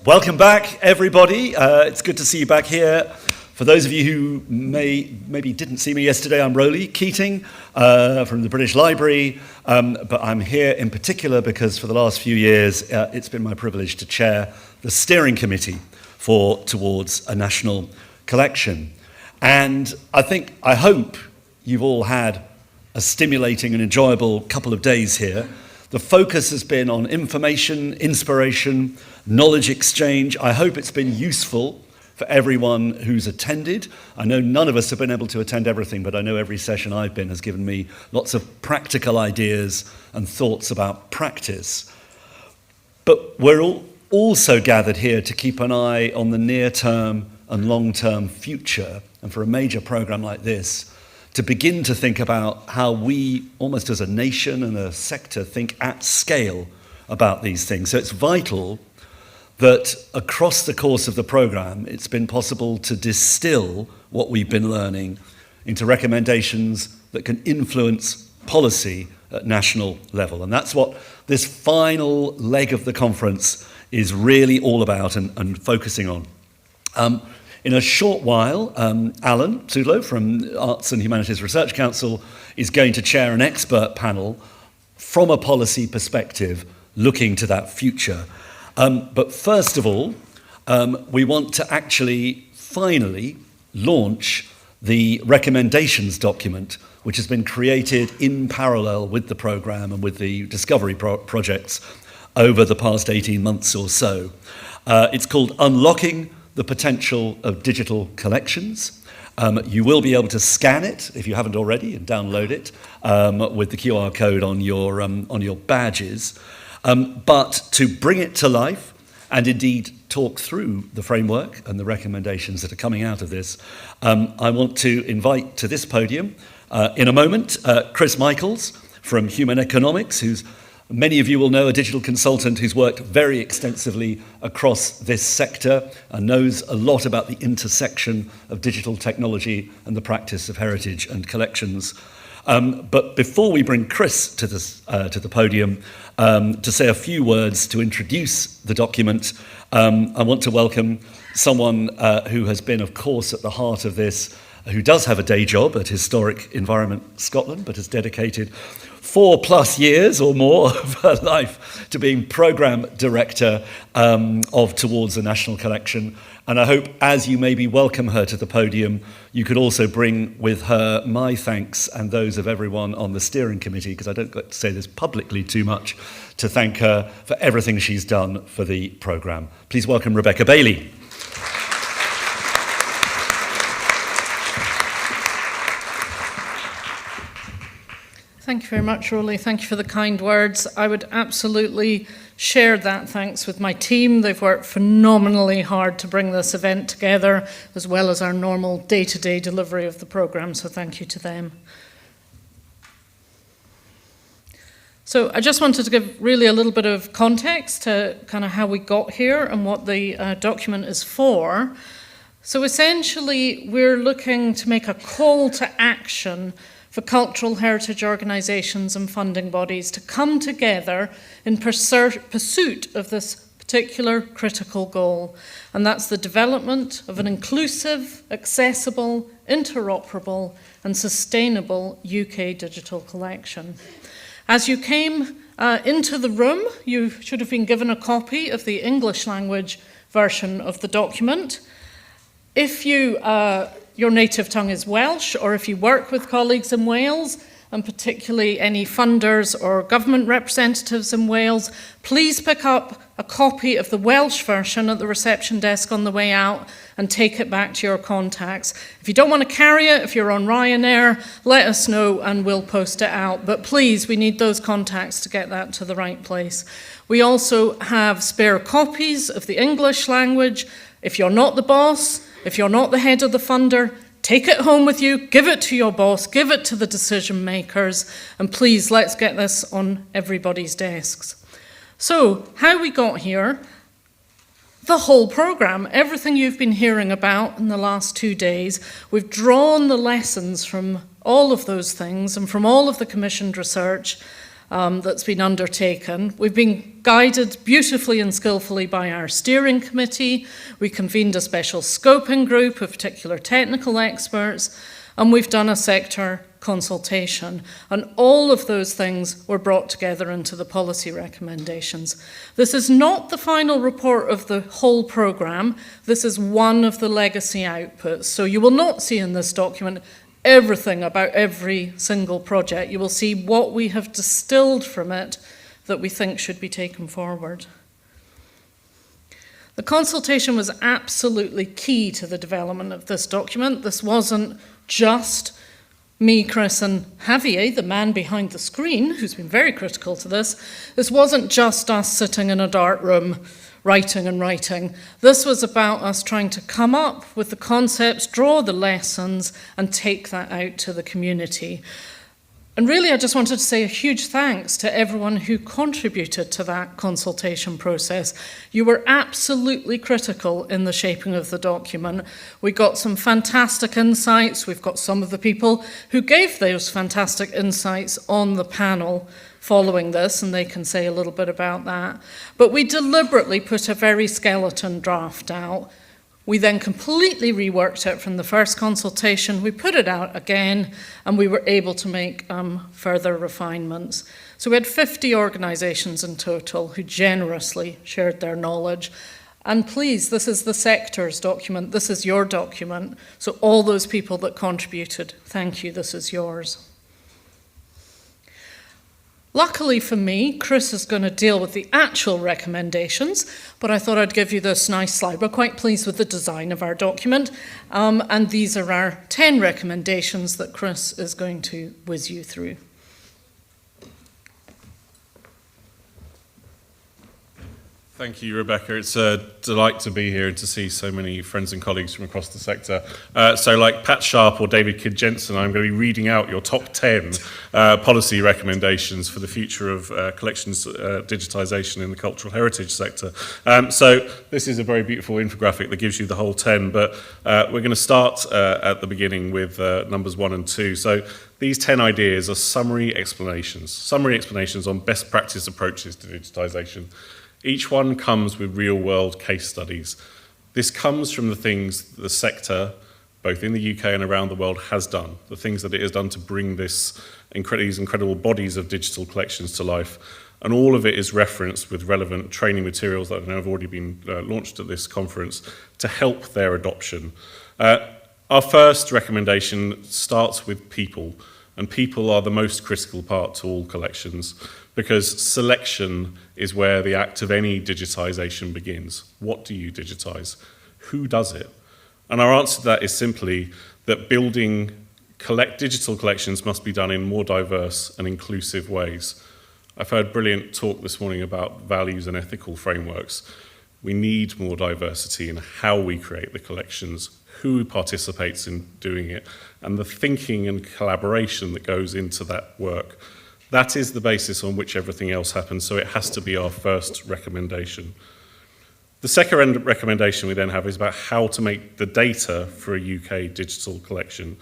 Welcome back, everybody. It's good to see you back here. For those of you who maybe didn't see me yesterday, I'm Rowley Keating from the British Library, but I'm here in particular because for the last few years it's been my privilege to chair the steering committee towards a national collection. And I hope you've all had a stimulating and enjoyable couple of days here. The focus has been on information, inspiration, knowledge exchange. I hope it's been useful for everyone who's attended. I know none of us have been able to attend everything, but I know every session I've been has given me lots of practical ideas and thoughts about practice. But we're all also gathered here to keep an eye on the near-term and long-term future, and for a major program like this, to begin to think about how we, almost as a nation and a sector, think at scale about these things. So it's vital that across the course of the program, it's been possible to distill what we've been learning into recommendations that can influence policy at national level. And that's what this final leg of the conference is really all about and focusing on. In a short while, Alan Tudlow from Arts and Humanities Research Council is going to chair an expert panel from a policy perspective looking to that future. But first of all, we want to actually finally launch the recommendations document, which has been created in parallel with the programme and with the discovery projects over the past 18 months or so. It's called Unlocking the Potential of Digital Collections. You will be able to scan it, if you haven't already, and download it with the QR code on your badges. But to bring it to life and indeed talk through the framework and the recommendations that are coming out of this, I want to invite to this podium in a moment Chris Michaels from Human Economics, who's many of you will know a digital consultant who's worked very extensively across this sector and knows a lot about the intersection of digital technology and the practice of heritage and collections. But before we bring Chris to the podium to say a few words to introduce the document, I want to welcome someone who has been, of course, at the heart of this, who does have a day job at Historic Environment Scotland, but has dedicated 4+ years or more of her life to being programme director of Towards a National Collection. And I hope, as you maybe welcome her to the podium, you could also bring with her my thanks and those of everyone on the steering committee, because I don't get to say this publicly too much, to thank her for everything she's done for the programme. Please welcome Rebecca Bailey. Thank you very much, Rowley. Thank you for the kind words. I would absolutely share that thanks with my team. They've worked phenomenally hard to bring this event together, as well as our normal day-to-day delivery of the programme, so thank you to them. So I just wanted to give really a little bit of context to kind of how we got here and what the document is for. So essentially, we're looking to make a call to action for cultural heritage organisations and funding bodies to come together in pursuit of this particular critical goal, and that's the development of an inclusive, accessible, interoperable and sustainable UK digital collection. As you came into the room, you should have been given a copy of the English language version of the document. If your native tongue is Welsh, or if you work with colleagues in Wales, and particularly any funders or government representatives in Wales, please pick up a copy of the Welsh version at the reception desk on the way out and take it back to your contacts. If you don't want to carry it, if you're on Ryanair, let us know and we'll post it out. But please, we need those contacts to get that to the right place. We also have spare copies of the English language. If you're not the boss, if you're not the head of the funder, take it home with you, give it to your boss, give it to the decision makers, and please, let's get this on everybody's desks. So, how we got here, the whole programme, everything you've been hearing about in the last 2 days, we've drawn the lessons from all of those things and from all of the commissioned research, that's been undertaken. We've been guided beautifully and skillfully by our steering committee. We convened a special scoping group of particular technical experts, and we've done a sector consultation. And all of those things were brought together into the policy recommendations. This is not the final report of the whole programme. This is one of the legacy outputs. So you will not see in this document everything about every single project. You will see what we have distilled from it that we think should be taken forward. The consultation was absolutely key to the development of this document. This wasn't just me, Chris, and Javier, the man behind the screen, who's been very critical to this. This wasn't just us sitting in a dark room writing and writing. This was about us trying to come up with the concepts, draw the lessons, and take that out to the community. And really, I just wanted to say a huge thanks to everyone who contributed to that consultation process. You were absolutely critical in the shaping of the document. We got some fantastic insights. We've got some of the people who gave those fantastic insights on the panel following this, and they can say a little bit about that. But we deliberately put a very skeleton draft out. We then completely reworked it from the first consultation. We put it out again, and we were able to make further refinements. So we had 50 organisations in total who generously shared their knowledge. And please, this is the sector's document. This is your document. So all those people that contributed, thank you, this is yours. Luckily for me, Chris is going to deal with the actual recommendations, but I thought I'd give you this nice slide. We're quite pleased with the design of our document, and these are our 10 recommendations that Chris is going to whiz you through. Thank you, Rebecca. It's a delight to be here and to see so many friends and colleagues from across the sector. So like Pat Sharp or David Kidd-Jensen, I'm going to be reading out your top 10 policy recommendations for the future of collections digitisation in the cultural heritage sector. So this is a very beautiful infographic that gives you the whole 10, but we're going to start at the beginning with numbers 1 and 2. So these 10 ideas are summary explanations on best practice approaches to digitisation. Each one comes with real-world case studies. This comes from the things the sector, both in the UK and around the world, has done, the things that it has done to bring these incredible bodies of digital collections to life. And all of it is referenced with relevant training materials that have already been launched at this conference to help their adoption. Our first recommendation starts with people, and people are the most critical part to all collections, because selection is where the act of any digitisation begins. What do you digitise? Who does it? And our answer to that is simply that building digital collections must be done in more diverse and inclusive ways. I've heard brilliant talk this morning about values and ethical frameworks. We need more diversity in how we create the collections, who participates in doing it, and the thinking and collaboration that goes into that work. That is the basis on which everything else happens, so it has to be our first recommendation. The second recommendation we then have is about how to make the data for a UK digital collection.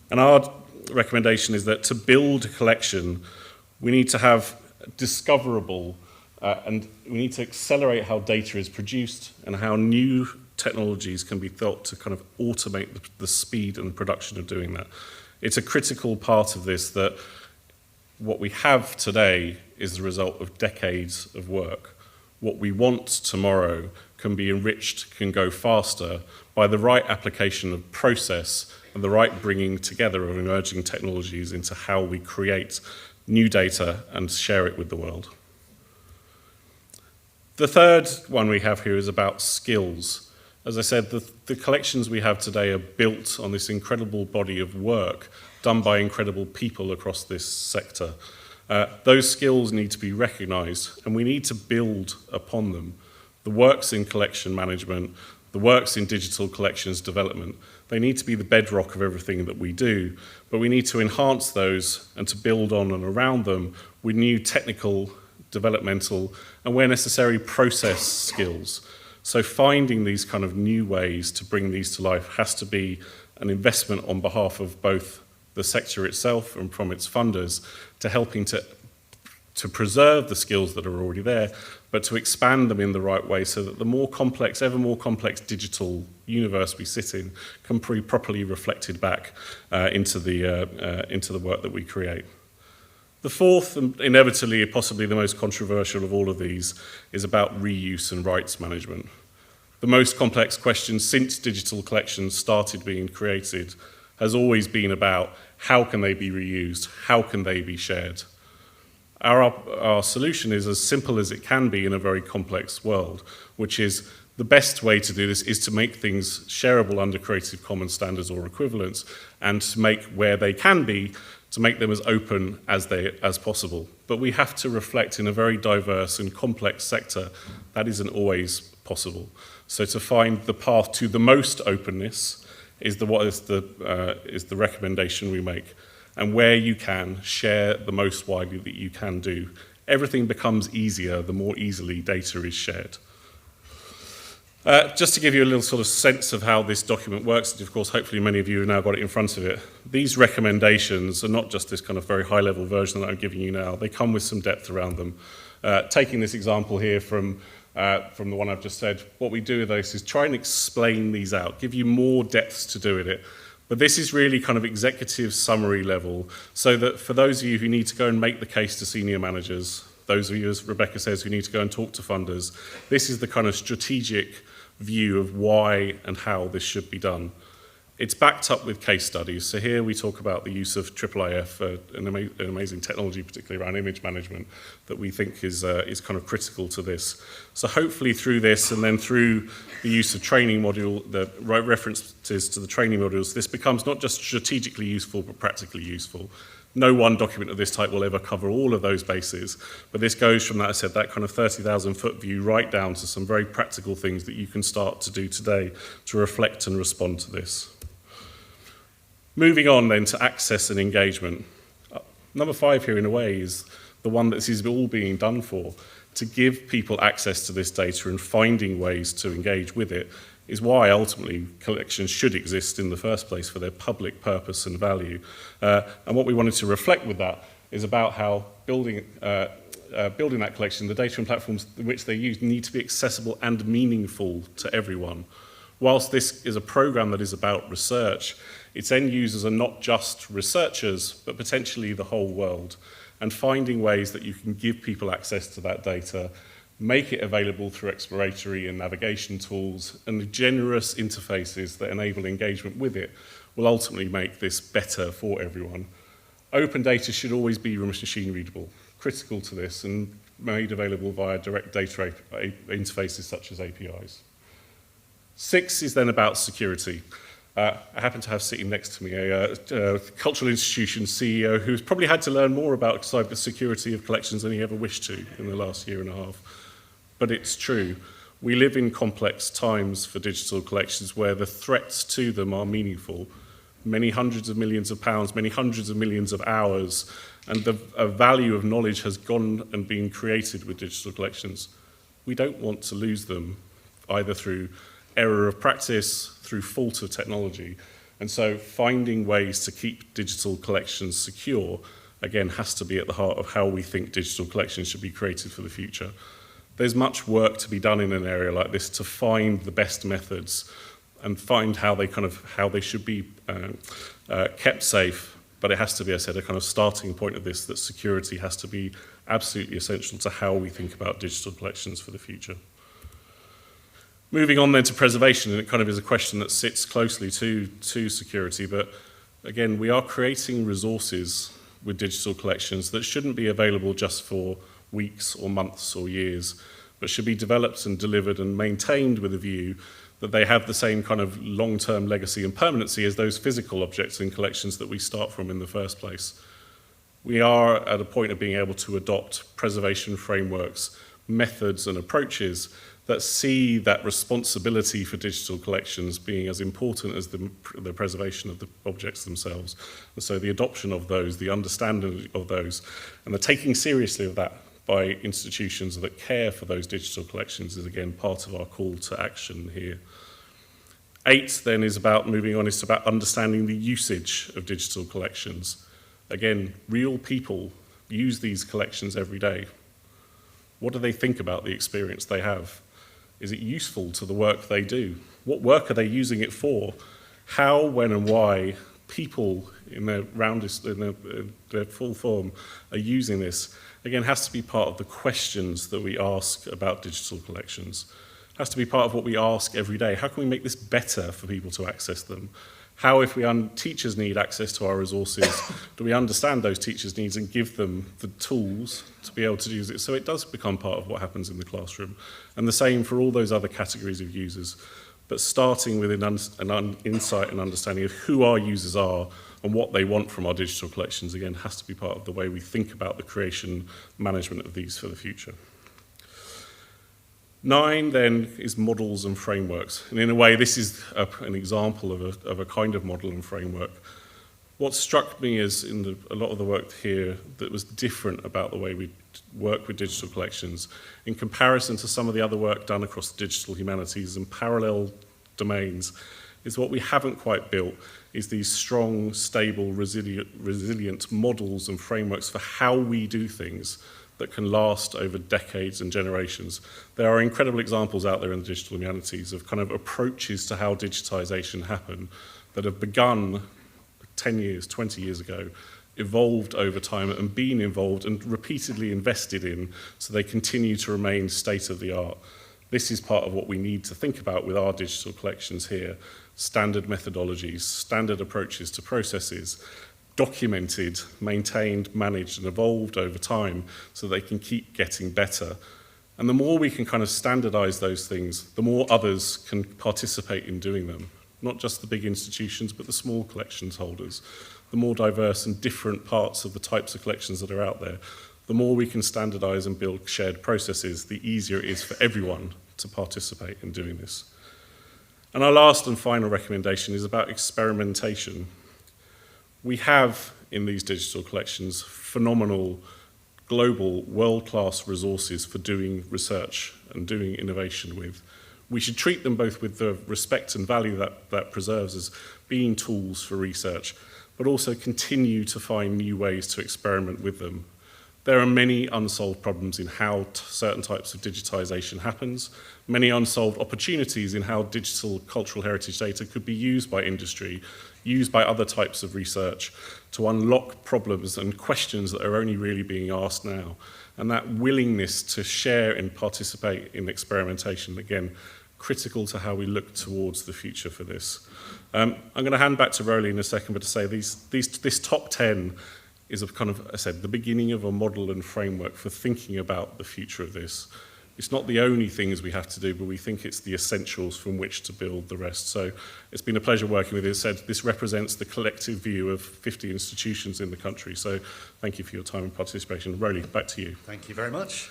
And our recommendation is that to build a collection, we need to have discoverable, and we need to accelerate how data is produced and how new technologies can be thought to kind of automate the speed and production of doing that. It's a critical part of this that what we have today is the result of decades of work. What we want tomorrow can be enriched, can go faster by the right application of process and the right bringing together of emerging technologies into how we create new data and share it with the world. The third one we have here is about skills. As I said, the collections we have today are built on this incredible body of work done by incredible people across this sector. Those skills need to be recognised, and we need to build upon them. The works in collection management, the works in digital collections development, they need to be the bedrock of everything that we do, but we need to enhance those and to build on and around them with new technical, developmental, and where necessary, process skills. So finding these kind of new ways to bring these to life has to be an investment on behalf of both the sector itself and from its funders to helping to to preserve the skills that are already there, but to expand them in the right way so that the more complex, ever more complex digital universe we sit in can be properly reflected back into the work that we create. The fourth, and inevitably possibly the most controversial of all of these, is about reuse and rights management. The most complex question since digital collections started being created has always been about how can they be reused, how can they be shared. Our solution is as simple as it can be in a very complex world, which is the best way to do this is to make things shareable under Creative Commons standards or equivalents, and to make, where they can be, to make them as open as possible. But we have to reflect in a very diverse and complex sector that isn't always possible. So to find the path to the most openness is the recommendation we make. And where you can, share the most widely that you can do. Everything becomes easier the more easily data is shared. Just to give you a little sort of sense of how this document works, and of course hopefully many of you have now got it in front of it, these recommendations are not just this kind of very high level version that I'm giving you now, they come with some depth around them. Taking this example here from the one I've just said, what we do with this is try and explain these out, give you more depths to do with it. But this is really kind of executive summary level, so that for those of you who need to go and make the case to senior managers, those of you, as Rebecca says, who need to go and talk to funders, this is the kind of strategic view of why and how this should be done. It's backed up with case studies. So here we talk about the use of IIIF, an amazing technology, particularly around image management, that we think is kind of critical to this. So hopefully through this, and then through the use of training module, the right references to the training modules, this becomes not just strategically useful, but practically useful. No one document of this type will ever cover all of those bases, but this goes from that, I said, that kind of 30,000 foot view right down to some very practical things that you can start to do today to reflect and respond to this. Moving on then to access and engagement. Number 5 here in a way is the one that this is all being done for. To give people access to this data and finding ways to engage with it is why ultimately collections should exist in the first place for their public purpose and value. And what we wanted to reflect with that is about how building that collection, the data and platforms in which they use need to be accessible and meaningful to everyone. Whilst this is a program that is about research, its end users are not just researchers, but potentially the whole world. And finding ways that you can give people access to that data, make it available through exploratory and navigation tools, and the generous interfaces that enable engagement with it will ultimately make this better for everyone. Open data should always be machine readable, critical to this, and made available via direct data interfaces such as APIs. 6 is then about security. I happen to have sitting next to me a cultural institution CEO who's probably had to learn more about cybersecurity of collections than he ever wished to in the last year and a half. But it's true. We live in complex times for digital collections where the threats to them are meaningful. Many hundreds of millions of pounds, many hundreds of millions of hours, and the value of knowledge has gone and been created with digital collections. We don't want to lose them, either through error of practice, through fault of technology. And so finding ways to keep digital collections secure, again, has to be at the heart of how we think digital collections should be created for the future. There's much work to be done in an area like this to find the best methods and find how they should be kept safe. But it has to be, I said, a kind of starting point of this, that security has to be absolutely essential to how we think about digital collections for the future. Moving on then to preservation, and it kind of is a question that sits closely to security, but again, we are creating resources with digital collections that shouldn't be available just for weeks or months or years, but should be developed and delivered and maintained with a view that they have the same kind of long-term legacy and permanency as those physical objects in collections that we start from in the first place. We are at a point of being able to adopt preservation frameworks, methods and approaches that see that responsibility for digital collections being as important as the preservation of the objects themselves. And so the adoption of those, the understanding of those, and the taking seriously of that by institutions that care for those digital collections is again part of our call to action here. 8 then is about moving on, it's about understanding the usage of digital collections. Again, real people use these collections every day, what do they think about the experience they have? Is it useful to the work they do? What work are they using it for? How, when and why people in their their full form are using this, again, has to be part of the questions that we ask about digital collections. Has to be part of what we ask every day. How can we make this better for people to access them? How, if teachers need access to our resources, do we understand those teachers' needs and give them the tools to be able to use it so it does become part of what happens in the classroom? And the same for all those other categories of users. But starting with an insight and understanding of who our users are and what they want from our digital collections, again, has to be part of the way we think about the creation, management of these for the future. 9 then is models and frameworks. And in a way, this is an example of a kind of model and framework. What struck me is in a lot of the work here that was different about the way we work with digital collections in comparison to some of the other work done across the digital humanities and parallel domains is what we haven't quite built is these strong, stable, resilient models and frameworks for how we do things that can last over decades and generations. There are incredible examples out there in the digital humanities of kind of approaches to how digitization happened that have begun 10 years, 20 years ago, evolved over time and been involved and repeatedly invested in so they continue to remain state of the art. This is part of what we need to think about with our digital collections here. Standard methodologies, standard approaches to processes, documented, maintained, managed, and evolved over time so they can keep getting better. And the more we can kind of standardize those things, the more others can participate in doing them. Not just the big institutions, but the small collections holders. The more diverse and different parts of the types of collections that are out there, the more we can standardize and build shared processes, the easier it is for everyone to participate in doing this. And our last and final recommendation is about experimentation. We have, in these digital collections, phenomenal, global, world-class resources for doing research and doing innovation with. We should treat them both with the respect and value that preserves as being tools for research, but also continue to find new ways to experiment with them. There are many unsolved problems in how certain types of digitization happens, many unsolved opportunities in how digital cultural heritage data could be used by industry, used by other types of research to unlock problems and questions that are only really being asked now. And that willingness to share and participate in experimentation, again, critical to how we look towards the future for this. I'm going to hand back to Rowley in a second, but to say this top 10 is a kind of, I said, the beginning of a model and framework for thinking about the future of this. It's not the only things we have to do, but we think it's the essentials from which to build the rest. So it's been a pleasure working with you. As I said, this represents the collective view of 50 institutions in the country. So thank you for your time and participation. Rowley, back to you. Thank you very much.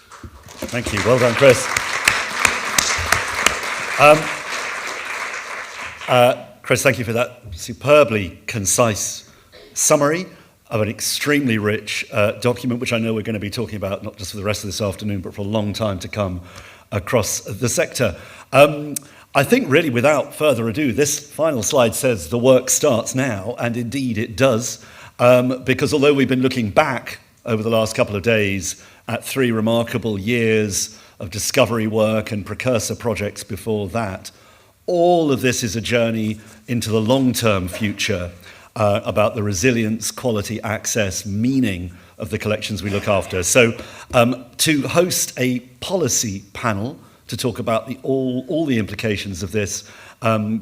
Thank you. Well done, Chris. Chris, thank you for that superbly concise summary of an extremely rich document, which I know we're going to be talking about not just for the rest of this afternoon, but for a long time to come across the sector. I think really without further ado, this final slide says the work starts now, and indeed it does, because although we've been looking back over the last couple of days at 3 remarkable years of discovery work and precursor projects before that, all of this is a journey into the long-term future about the resilience, quality, access, meaning of the collections we look after. So to host a policy panel to talk about all the implications of this,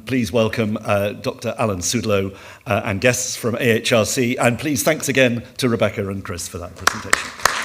please welcome Dr. Alan Sudlow and guests from AHRC. And please, thanks again to Rebecca and Chris for that presentation.